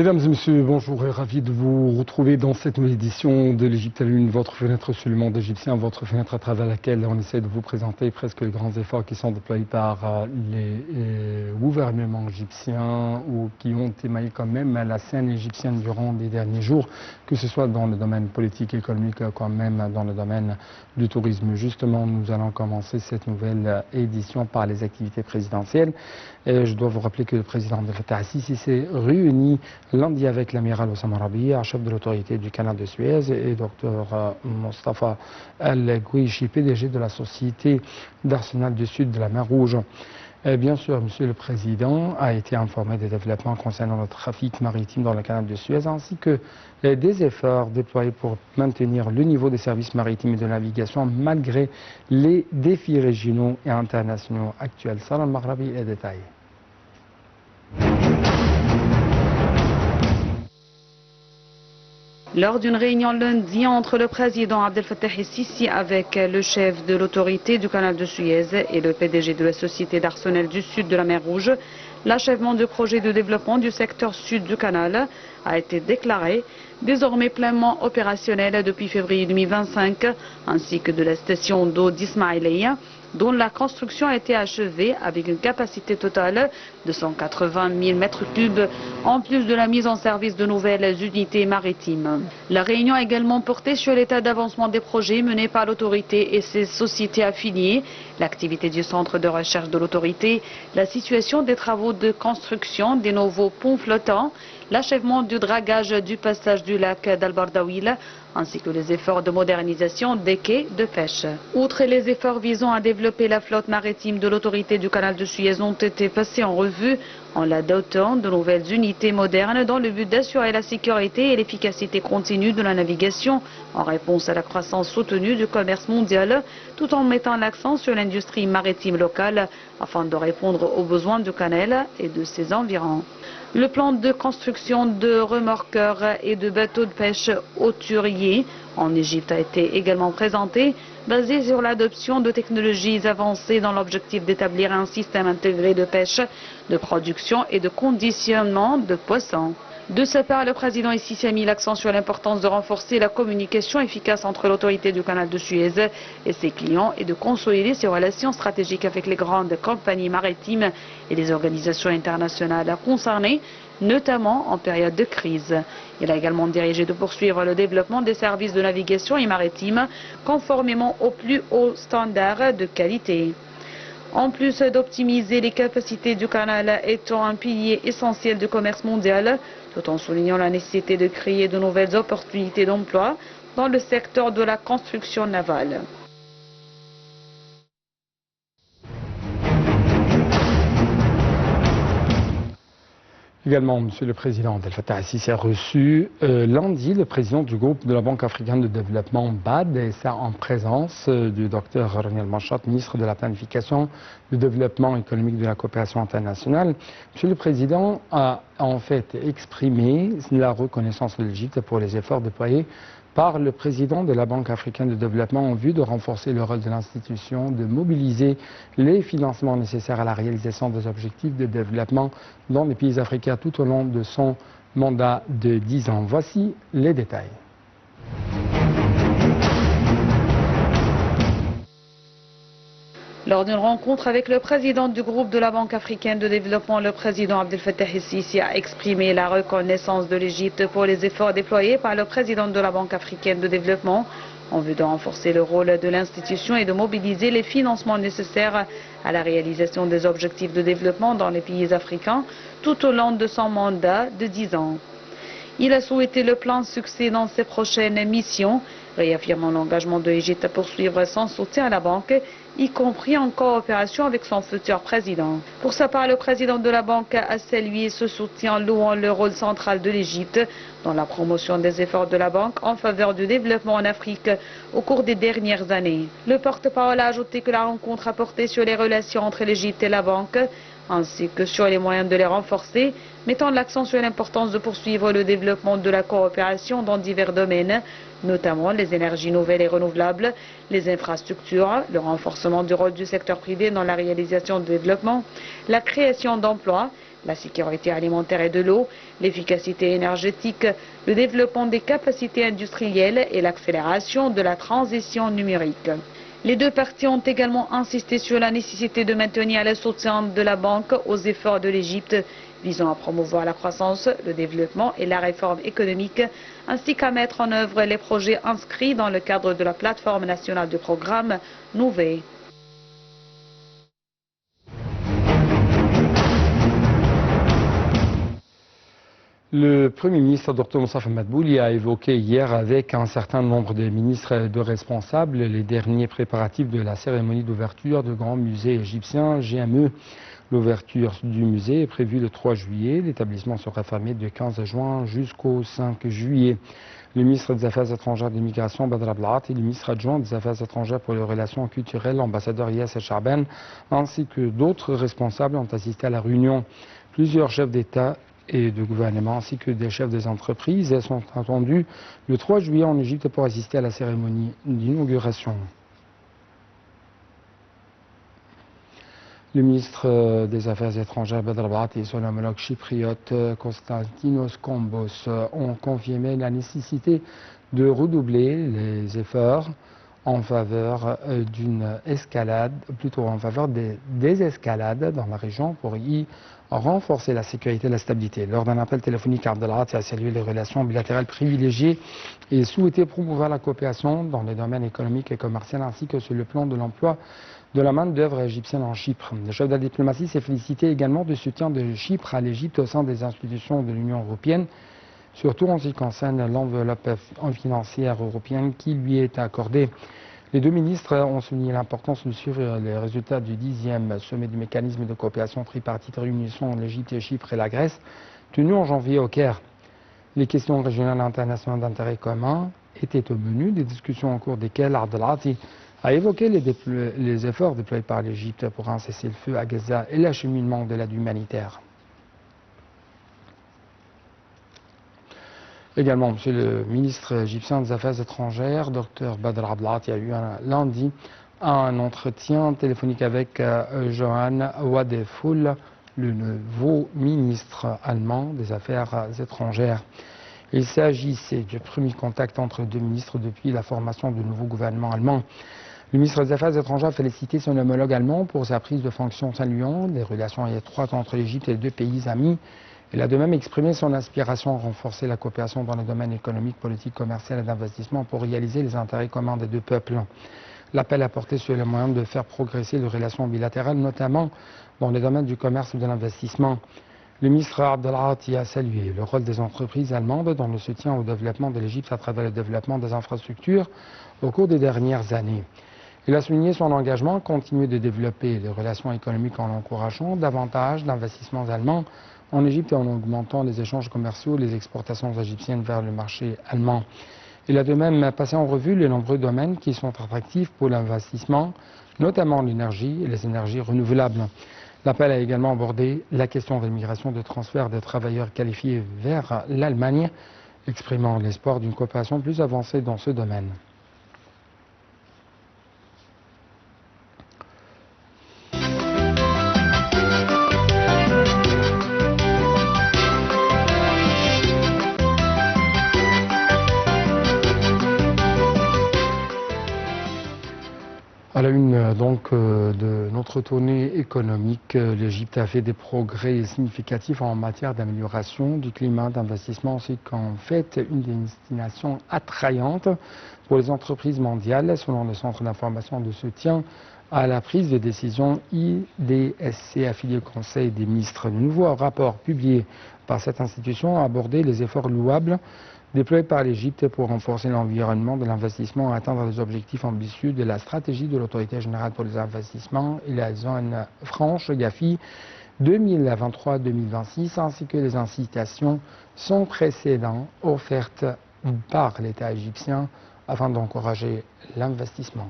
Mesdames et messieurs, bonjour et ravi de vous retrouver dans cette nouvelle édition de l'Égypte à la Lune, votre fenêtre sur le monde égyptien, votre fenêtre à travers laquelle on essaie de vous présenter presque les grands efforts qui sont déployés par les gouvernements égyptiens ou qui ont émaillé quand même la scène égyptienne durant les derniers jours, que ce soit dans le domaine politique, économique, quand même dans le domaine du tourisme. Justement, nous allons commencer cette nouvelle édition par les activités présidentielles. Et je dois vous rappeler que le président Abdel Fattah al-Sisi s'est réuni lundi avec l'amiral Oussama Rabia, chef de l'autorité du canal de Suez, et Dr Mostafa Al-Gouichi, PDG de la société d'Arsenal du Sud de la mer Rouge. Et bien sûr, Monsieur le Président a été informé des développements concernant le trafic maritime dans le canal de Suez, ainsi que des efforts déployés pour maintenir le niveau des services maritimes et de navigation malgré les défis régionaux et internationaux actuels. Salam Maghrabi, les détails. Lors d'une réunion lundi entre le président Abdel Fattah el-Sisi avec le chef de l'autorité du canal de Suez et le PDG de la société d'Arsenal du Sud de la mer Rouge, l'achèvement du projet de développement du secteur sud du canal a été déclaré désormais pleinement opérationnel depuis février 2025, ainsi que de la station d'eau d'Ismaïlia, dont la construction a été achevée avec une capacité totale de 180 000 mètres cubes, en plus de la mise en service de nouvelles unités maritimes. La réunion a également porté sur l'état d'avancement des projets menés par l'autorité et ses sociétés affiliées, l'activité du centre de recherche de l'autorité, la situation des travaux de construction des nouveaux ponts flottants, l'achèvement du dragage du passage du lac d'Al-Bardawil, ainsi que les efforts de modernisation des quais de pêche. Outre les efforts visant à développer la flotte maritime de l'autorité du canal de Suez ont été passés en revue en la dotant de nouvelles unités modernes dans le but d'assurer la sécurité et l'efficacité continue de la navigation en réponse à la croissance soutenue du commerce mondial, tout en mettant l'accent sur l'industrie maritime locale afin de répondre aux besoins du canal et de ses environs. Le plan de construction de remorqueurs et de bateaux de pêche hauturiers en Égypte a été également présenté, basé sur l'adoption de technologies avancées dans l'objectif d'établir un système intégré de pêche, de production et de conditionnement de poissons. De sa part, le président Sisi a mis l'accent sur l'importance de renforcer la communication efficace entre l'autorité du canal de Suez et ses clients et de consolider ses relations stratégiques avec les grandes compagnies maritimes et les organisations internationales concernées, notamment en période de crise. Il a également dirigé de poursuivre le développement des services de navigation et maritime conformément aux plus hauts standards de qualité. En plus d'optimiser les capacités du canal étant un pilier essentiel du commerce mondial, tout en soulignant la nécessité de créer de nouvelles opportunités d'emploi dans le secteur de la construction navale. Également, Monsieur le Président Abdel Fattah al-Sisi a reçu lundi le président du groupe de la Banque africaine de développement BAD, et ça en présence du Dr René Manchat, ministre de la Planification, du Développement économique et de la coopération internationale. Monsieur le Président a en fait exprimé la reconnaissance de l'Égypte pour les efforts déployés par le président de la Banque africaine de développement en vue de renforcer le rôle de l'institution, de mobiliser les financements nécessaires à la réalisation des objectifs de développement dans les pays africains tout au long de son mandat de 10 ans. Voici les détails. Lors d'une rencontre avec le président du groupe de la Banque africaine de développement, le président Abdel Fattah el-Sisi a exprimé la reconnaissance de l'Égypte pour les efforts déployés par le président de la Banque africaine de développement en vue de renforcer le rôle de l'institution et de mobiliser les financements nécessaires à la réalisation des objectifs de développement dans les pays africains tout au long de son mandat de 10 ans. Il a souhaité le plein succès dans ses prochaines missions, réaffirmant l'engagement de l'Égypte à poursuivre son soutien à la banque, y compris en coopération avec son futur président. Pour sa part, le président de la banque a salué ce soutien, louant le rôle central de l'Égypte dans la promotion des efforts de la banque en faveur du développement en Afrique au cours des dernières années. Le porte-parole a ajouté que la rencontre a porté sur les relations entre l'Égypte et la banque, ainsi que sur les moyens de les renforcer, mettant l'accent sur l'importance de poursuivre le développement de la coopération dans divers domaines, notamment les énergies nouvelles et renouvelables, les infrastructures, le renforcement du rôle du secteur privé dans la réalisation du développement, la création d'emplois, la sécurité alimentaire et de l'eau, l'efficacité énergétique, le développement des capacités industrielles et l'accélération de la transition numérique. Les deux parties ont également insisté sur la nécessité de maintenir le soutien de la banque aux efforts de l'Égypte visant à promouvoir la croissance, le développement et la réforme économique, ainsi qu'à mettre en œuvre les projets inscrits dans le cadre de la plateforme nationale de programme Nouvé. Le Premier ministre Dr Moussa Madbouli a évoqué hier avec un certain nombre de ministres et de responsables les derniers préparatifs de la cérémonie d'ouverture du grand musée égyptien GME. L'ouverture du musée est prévue le 3 juillet. L'établissement sera fermé du 15 juin jusqu'au 5 juillet. Le ministre des Affaires étrangères et de l'immigration Badr Abdelghati et le ministre adjoint des Affaires étrangères pour les relations culturelles, l'ambassadeur Yasser Chaban, ainsi que d'autres responsables ont assisté à la réunion. Plusieurs chefs d'État et de gouvernement ainsi que des chefs des entreprises sont attendus le 3 juillet en Égypte pour assister à la cérémonie d'inauguration. Le ministre des Affaires étrangères Badr Abdelghati et son homologue chypriote Konstantinos Kombos ont confirmé la nécessité de redoubler les efforts en faveur d'une escalade, plutôt en faveur des désescalades dans la région pour y renforcer la sécurité et la stabilité. Lors d'un appel téléphonique, Abdelghati a salué les relations bilatérales privilégiées et souhaité promouvoir la coopération dans les domaines économiques et commerciaux ainsi que sur le plan de l'emploi de la main-d'œuvre égyptienne en Chypre. Le chef de la diplomatie s'est félicité également du soutien de Chypre à l'Égypte au sein des institutions de l'Union européenne, surtout en ce qui concerne l'enveloppe financière européenne qui lui est accordée. Les deux ministres ont souligné l'importance de suivre les résultats du 10e sommet du mécanisme de coopération tripartite réunissant l'Égypte et Chypre et la Grèce, tenu en janvier au Caire. Les questions régionales et internationales d'intérêt commun étaient au menu des discussions en cours desquelles Abdelghati a évoqué les efforts déployés par l'Égypte pour un cessez-le-feu à Gaza et l'acheminement de l'aide humanitaire. Également, Monsieur le ministre égyptien des Affaires étrangères, Dr Badr Abdelghati, a eu lundi un entretien téléphonique avec Johann Wadephul, le nouveau ministre allemand des Affaires étrangères. Il s'agissait du premier contact entre deux ministres depuis la formation du nouveau gouvernement allemand. Le ministre des Affaires étrangères a félicité son homologue allemand pour sa prise de fonction, saluant les relations étroites entre l'Égypte et les deux pays amis. Il a de même exprimé son aspiration à renforcer la coopération dans les domaines économiques, politiques, commerciaux et d'investissement pour réaliser les intérêts communs des deux peuples. L'appel a porté sur les moyens de faire progresser les relations bilatérales, notamment dans les domaines du commerce et de l'investissement. Le ministre Abdelghati a salué le rôle des entreprises allemandes dans le soutien au développement de l'Égypte à travers le développement des infrastructures au cours des dernières années. Il a souligné son engagement à continuer de développer les relations économiques en encourageant davantage d'investissements allemands en Égypte et en augmentant les échanges commerciaux et les exportations égyptiennes vers le marché allemand. Il a de même passé en revue les nombreux domaines qui sont attractifs pour l'investissement, notamment l'énergie et les énergies renouvelables. L'appel a également abordé la question de l'immigration de transfert de travailleurs qualifiés vers l'Allemagne, exprimant l'espoir d'une coopération plus avancée dans ce domaine. À la une de notre tournée économique, l'Égypte a fait des progrès significatifs en matière d'amélioration du climat d'investissement, ainsi qu'en fait une destination attrayante pour les entreprises mondiales, selon le Centre d'information de soutien à la prise de décision IDSC, affilié au Conseil des ministres. Le nouveau rapport publié par cette institution a abordé les efforts louables déployé par l'Égypte pour renforcer l'environnement de l'investissement et atteindre les objectifs ambitieux de la stratégie de l'Autorité générale pour les investissements et la zone franche GAFI 2023-2026, ainsi que les incitations sans précédent offertes par l'État égyptien afin d'encourager l'investissement.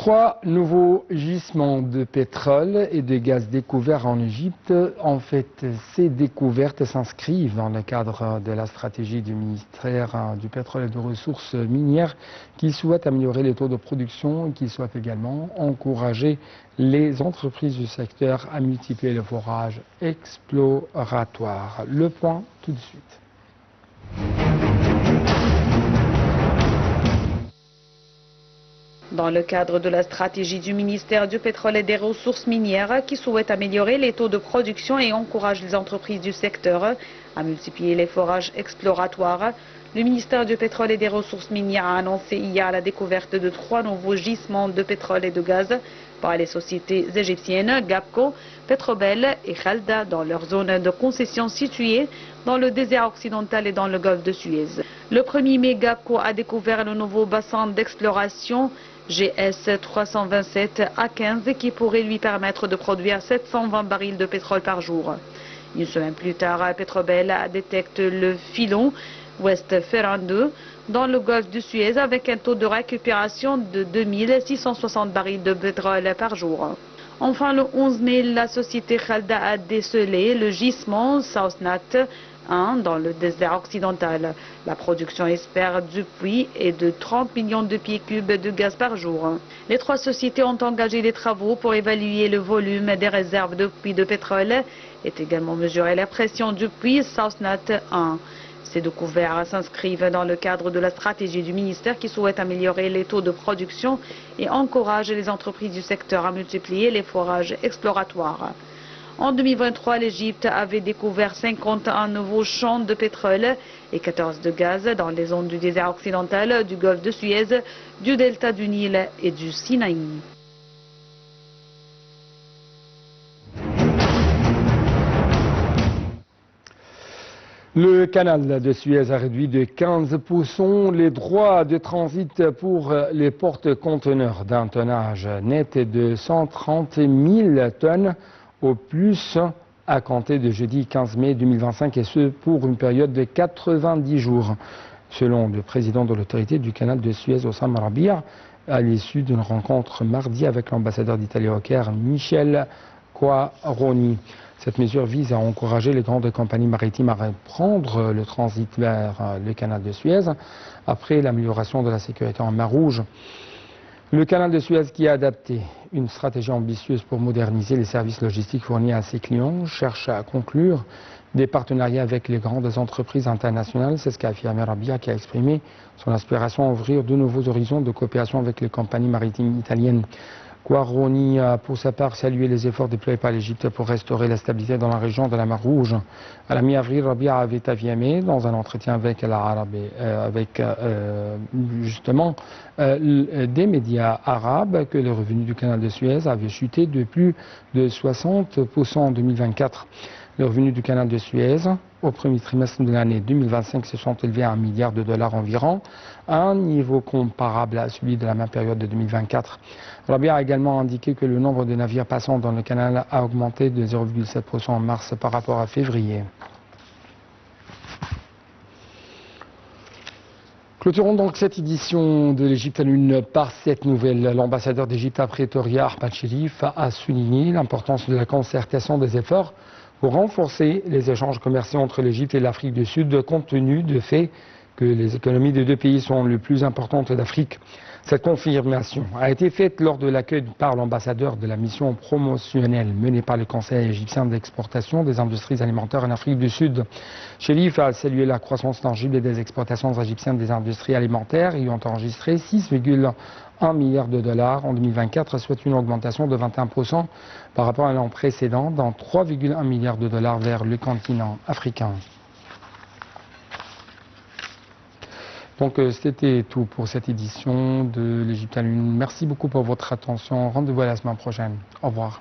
3 nouveaux gisements de pétrole et de gaz découverts en Égypte. En fait, ces découvertes s'inscrivent dans le cadre de la stratégie du ministère du pétrole et des ressources minières qui souhaite améliorer les taux de production et qui souhaite également encourager les entreprises du secteur à multiplier le forage exploratoire. Le point tout de suite. Dans le cadre de la stratégie du ministère du pétrole et des ressources minières qui souhaite améliorer les taux de production et encourage les entreprises du secteur à multiplier les forages exploratoires, le ministère du pétrole et des ressources minières a annoncé hier la découverte de 3 nouveaux gisements de pétrole et de gaz par les sociétés égyptiennes Gapco, Petrobel et Khalda dans leur zone de concession située dans le désert occidental et dans le golfe de Suez. Le 1er mai, Gapco a découvert le nouveau bassin d'exploration GS 327 A15 qui pourrait lui permettre de produire 720 barils de pétrole par jour. Une semaine plus tard, Petrobel détecte le filon West Ferran 2 dans le golfe de Suez avec un taux de récupération de 2660 barils de pétrole par jour. Enfin, le 11 mai, la société Khalda a décelé le gisement South Nat 1 dans le désert occidental. La production espère du puits est de 30 millions de pieds cubes de gaz par jour. Les 3 sociétés ont engagé des travaux pour évaluer le volume des réserves de puits de pétrole et également mesurer la pression du puits South Nat 1. Ces découvertes s'inscrivent dans le cadre de la stratégie du ministère qui souhaite améliorer les taux de production et encourage les entreprises du secteur à multiplier les forages exploratoires. En 2023, l'Égypte avait découvert 51 nouveaux champs de pétrole et 14 de gaz dans les zones du désert occidental, du golfe de Suez, du delta du Nil et du Sinaï. Le canal de Suez a réduit de 15% les droits de transit pour les porte-conteneurs d'un tonnage net de 130 000 tonnes au plus à compter de jeudi 15 mai 2025 et ce pour une période de 90 jours. Selon le président de l'autorité du canal de Suez, Oussama Rabia, à l'issue d'une rencontre mardi avec l'ambassadeur d'Italie au Caire, Michel Quaroni. Cette mesure vise à encourager les grandes compagnies maritimes à reprendre le transit vers le canal de Suez après l'amélioration de la sécurité en mer Rouge. Le canal de Suez, qui a adapté une stratégie ambitieuse pour moderniser les services logistiques fournis à ses clients, cherche à conclure des partenariats avec les grandes entreprises internationales. C'est ce qu'a affirmé Rabia, qui a exprimé son aspiration à ouvrir de nouveaux horizons de coopération avec les compagnies maritimes italiennes. Quaroni a pour sa part salué les efforts déployés par l'Égypte pour restaurer la stabilité dans la région de la mer Rouge. À la mi-avril, Rabia avait affirmé dans un entretien avec des médias arabes que le revenu du canal de Suez avait chuté de plus de 60% en 2024. Les revenus du canal de Suez au premier trimestre de l'année 2025 se sont élevés à $1 milliard environ, un niveau comparable à celui de la même période de 2024. Rabia a également indiqué que le nombre de navires passant dans le canal a augmenté de 0,7% en mars par rapport à février. Clôturons donc cette édition de l'Égypte à l'une par cette nouvelle. L'ambassadeur d'Égypte à Pretoria, Ahmad Sherif, a souligné l'importance de la concertation des efforts pour renforcer les échanges commerciaux entre l'Égypte et l'Afrique du Sud, compte tenu du fait que les économies des deux pays sont les plus importantes d'Afrique. Cette confirmation a été faite lors de l'accueil par l'ambassadeur de la mission promotionnelle menée par le Conseil égyptien d'exportation des industries alimentaires en Afrique du Sud. Sherif a salué la croissance tangible des exportations égyptiennes des industries alimentaires ayant enregistré 6,1 milliards de dollars en 2024, soit une augmentation de 21% par rapport à l'an précédent, dans 3,1 milliards de dollars vers le continent africain. Donc c'était tout pour cette édition de l'Égypte à l'une. Merci beaucoup pour votre attention. Rendez-vous à la semaine prochaine. Au revoir.